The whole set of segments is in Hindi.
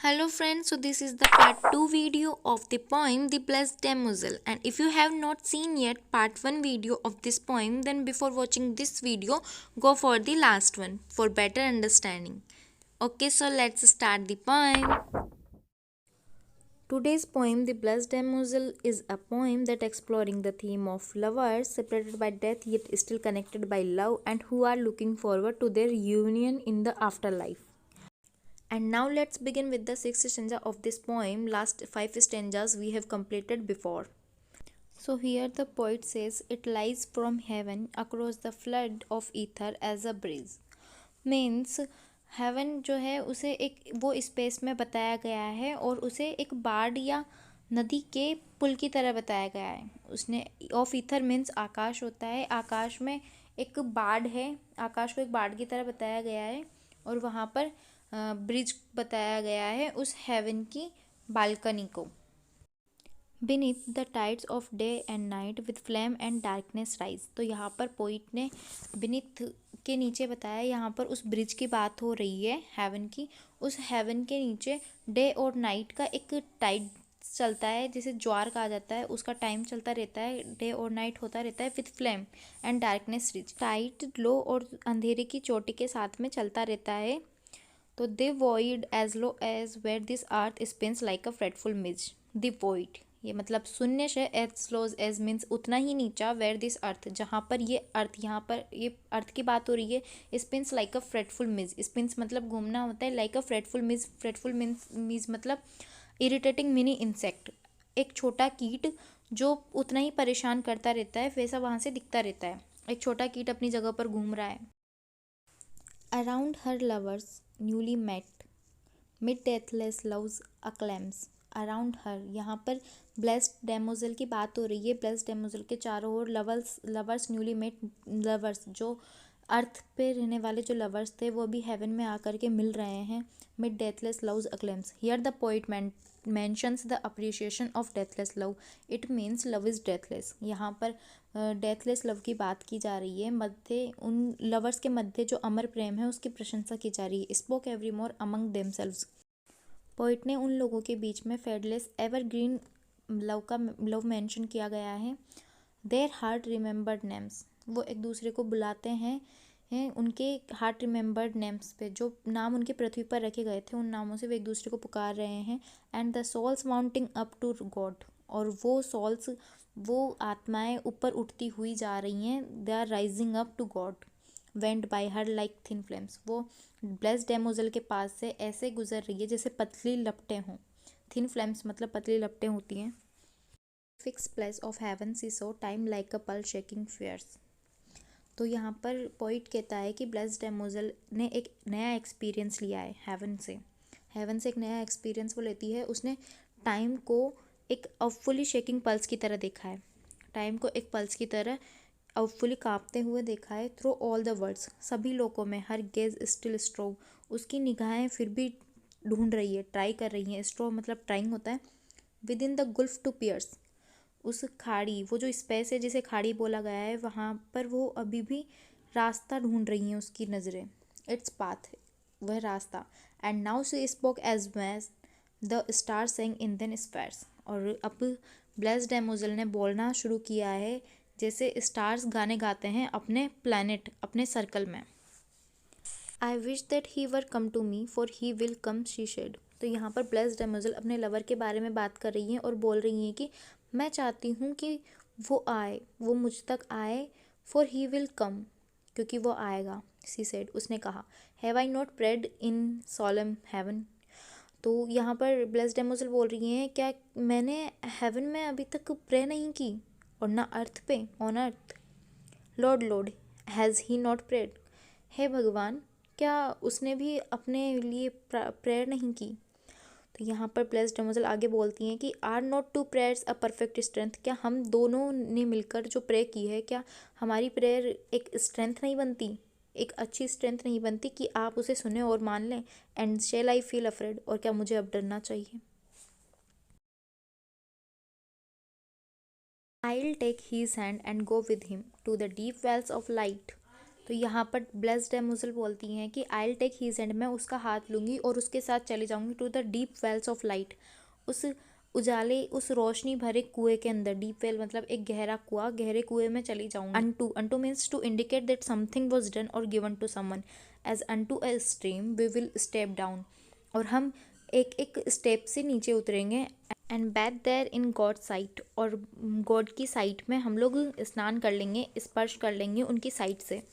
Hello friends, so this is the part 2 video of the poem The Blessed Damozel, and if you have not seen yet part 1 video of this poem, then before watching this video go for the last one for better understanding. Okay, so let's start the poem. Today's poem The Blessed Damozel is a poem that exploring the theme of lovers separated by death yet still connected by love and who are looking forward to their union in the afterlife. And now let's begin with the sixth stanza of this poem. Last five stanzas we have completed before. So here the poet says, it lies from heaven across the flood of ether as a breeze. Means heaven जो है उसे एक वो स्पेस में बताया गया है और उसे एक बाढ़ या नदी के पुल की तरह बताया गया है. उसने ऑफ ईथर मीन्स आकाश होता है. आकाश में एक बाढ़ है. आकाश को एक बाढ़ की तरह बताया गया है और वहाँ पर ब्रिज बताया गया है उस हेवन की बालकनी को. Beneath the tides of day and night with flame and darkness rise. तो यहाँ पर पोइट ने बीनीथ के नीचे बताया, यहाँ पर उस ब्रिज की बात हो रही है हेवन की. उस हेवन के नीचे डे और नाइट का एक टाइड चलता है जिसे ज्वार कहा जाता है. उसका टाइम चलता रहता है, डे और नाइट होता रहता है. With flame and darkness ridge, tide लो और अंधेरे की चोटी के साथ में चलता रहता है. तो the void as low as where this earth spins like a fretful midge. The void ये मतलब शून्य से एज लो एज मीन्स उतना ही नीचा. वेयर दिस अर्थ जहाँ पर ये अर्थ, यहाँ पर ये अर्थ की बात हो रही है. Spins like a fretful midge. Spins मतलब घूमना होता है. लाइक अ फ्रेटफुल मिज, फ्रेटफुल मीज मतलब इरिटेटिंग मिनी इंसेक्ट. एक छोटा कीट जो उतना ही परेशान करता रहता है वैसा वहाँ से दिखता रहता है. एक छोटा कीट अपनी जगह पर घूम रहा है. Around her lovers newly met mid deathless love's acclaims. Around her, यहाँ पर ब्लेस्ड डेमोजल की बात हो रही है. ब्लेस्ड डेमोजल के चारों ओर लवर्स न्यूली मेट लवर्स, जो अर्थ पे रहने वाले जो लवर्स थे वो अभी हेवन में आकर के मिल रहे हैं. Mid deathless love's acclaims. Here the poet mentions the appreciation of deathless love. It means love is deathless. यहाँ पर डेथलेस लव की बात की जा रही है. मध्य उन लवर्स के मध्य जो अमर प्रेम है उसकी प्रशंसा की जा रही है. स्पोक एवरी मोर अमंग देमसेल्व्स. पोइट ने उन लोगों के बीच में फेडलेस एवरग्रीन लव मेंशन किया गया है. Their heart remembered names. वो एक दूसरे को बुलाते हैं उनके हार्ट रिमेंबर्ड नेम्स पे, जो नाम उनके पृथ्वी पर रखे गए थे उन नामों से वे एक दूसरे को पुकार रहे हैं. And the souls mounting up to God. और वो सोल्स, वो आत्माएं ऊपर उठती हुई जा रही हैं. They are rising up to God. Went by her like thin flames. वो ब्लेस्ड डेमोजल के पास से ऐसे गुजर रही है जैसे पतली लपटें हों. थिन फ्लेम्स मतलब पतली लपटें होती हैं. Fixed place of heaven she saw time like a pulse shaking fears. तो यहाँ पर पॉइंट कहता है कि ब्लेस्ड डेमोजल ने एक नया एक्सपीरियंस लिया है हेवन से. हेवन से एक नया एक्सपीरियंस वो लेती है. उसने टाइम को एक अवफुली शेकिंग पल्स की तरह देखा है. टाइम को एक पल्स की तरह अवफुली कांपते हुए देखा है. थ्रू ऑल द वर्ड्स, सभी लोगों में. हर गेज स्टिल स्ट्रो. उसकी निगाहें फिर भी ढूंढ रही है, ट्राई कर रही हैं. स्ट्रो मतलब ट्राइंग होता है. Within the gulf to pierce. उस खाड़ी, वो जो स्पेस है जिसे खाड़ी बोला गया है, वहाँ पर वो अभी भी रास्ता ढूंढ रही हैं उसकी नज़रें. इट्स पाथ, वह रास्ता. And now she spoke as when the star saying in then spheres. और अब ब्लेस्ड डेमोजल ने बोलना शुरू किया है जैसे स्टार्स गाने गाते हैं अपने प्लैनेट, अपने सर्कल में. I wish that he were come to me for he will come, she said. तो यहाँ पर ब्लेस्ड डेमोजल अपने लवर के बारे में बात कर रही हैं और बोल रही हैं कि मैं चाहती हूँ कि वो आए, वो मुझ तक आए. फॉर ही विल कम, क्योंकि वो आएगा. सी सेड, उसने कहा. Have I not prayed in solemn heaven. तो यहाँ पर ब्लेस्ड डेमोजल बोल रही हैं, क्या मैंने हेवन में अभी तक प्रे नहीं की, और ना अर्थ पे, on earth. Lord has he not prayed. हे भगवान, क्या उसने भी अपने लिए प्रेयर नहीं की. तो यहाँ पर ब्लेस्ड डेमोजल आगे बोलती हैं कि are not two prayers a perfect strength. क्या हम दोनों ने मिलकर जो प्रे की है, क्या हमारी प्रेयर एक स्ट्रेंथ नहीं बनती, एक अच्छी स्ट्रेंथ नहीं बनती कि आप उसे सुने और मान लें. And shall I feel afraid. और क्या मुझे अब डरना चाहिए. I'll take his hand and go with him to the deep wells of light. तो यहाँ पर ब्लेस्ड डेमोजल बोलती हैं कि I will take his hand, मैं उसका हाथ लूँगी और उसके साथ चले जाऊँगी to the deep wells of light, उस उजाले उस रोशनी भरे कुएं के अंदर। डीप वेल मतलब एक गहरा कुआं, गहरे कुएं में चली जाऊंगी। Unto, unto means to indicate that something was done or given to someone. As unto a stream we will step down, और हम एक एक स्टेप से नीचे उतरेंगे। And bathe there in God sight, और गॉड की साइट में हम लोग स्नान कर लेंगे, स्पर्श कर लेंगे उनकी साइट से।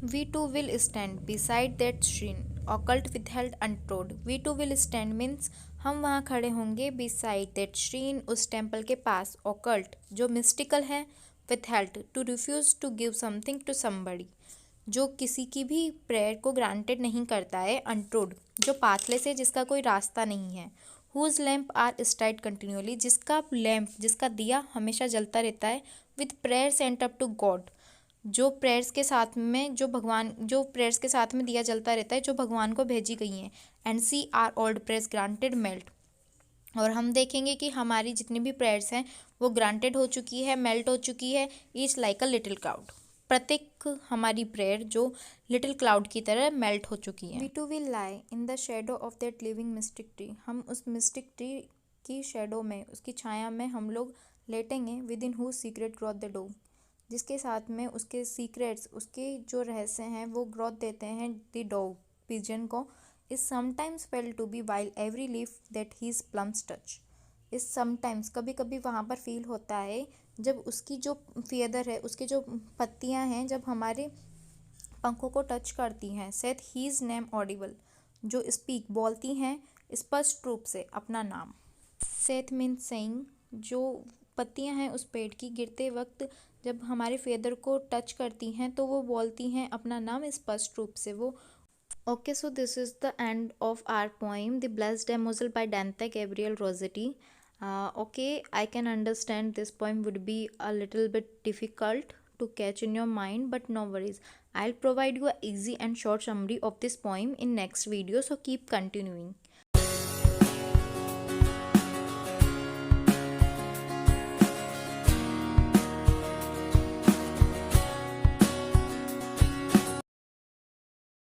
We too will stand beside that shrine, occult withheld untold. We too will stand means हम वहाँ खड़े होंगे beside that shrine, उस टेम्पल के पास, occult जो mystical है, withheld to refuse to give something to somebody जो किसी की भी प्रेयर को ग्रांटेड नहीं करता है, untold जो पाथलेस है, जिसका कोई रास्ता नहीं है, whose lamp are straight continually जिसका लैम्प, जिसका दिया हमेशा जलता रहता है, with prayer sent up to God जो प्रेयर्स के साथ में दिया जलता रहता है, जो भगवान को भेजी गई हैं। And see our old prayers granted melt, और हम देखेंगे कि हमारी जितनी भी प्रेयर्स हैं वो ग्रांटेड हो चुकी है, मेल्ट हो चुकी है। Each like a little cloud, प्रत्येक हमारी प्रेयर जो लिटिल क्लाउड की तरह मेल्ट हो चुकी है। We two will lie in the shadow of that living mystic tree, हम उस मिस्टिक ट्री की शेडो में, उसकी छाया में हम लोग लेटेंगे। Within whose secret growth the dove, जिसके साथ में उसके सीक्रेट्स, उसके जो रहस्य हैं वो ग्रोथ देते हैं द डॉग, पिजन को। Is sometimes felt to be while every leaf that his plumes touch, is sometimes कभी कभी वहाँ पर फील होता है जब उसकी जो फेदर है, उसकी जो पत्तियाँ हैं, जब हमारे पंखों को टच करती हैं। सेथ हीज नेम ऑडिबल, जो स्पीक बोलती हैं स्पष्ट रूप से अपना नाम। सेथ मीन सेइंग, जो पत्तियां हैं उस पेड़ की गिरते वक्त जब हमारे फेदर को टच करती हैं तो वो बोलती हैं अपना नाम स्पष्ट रूप से। वो okay, so this is the end of our poem the Blessed Damozel by Dante Gabriel Rossetti. Okay, I can understand this poem would be a little bit difficult to catch in your mind, but no worries. I'll provide you a easy and short summary of this poem in next video, so keep continuing.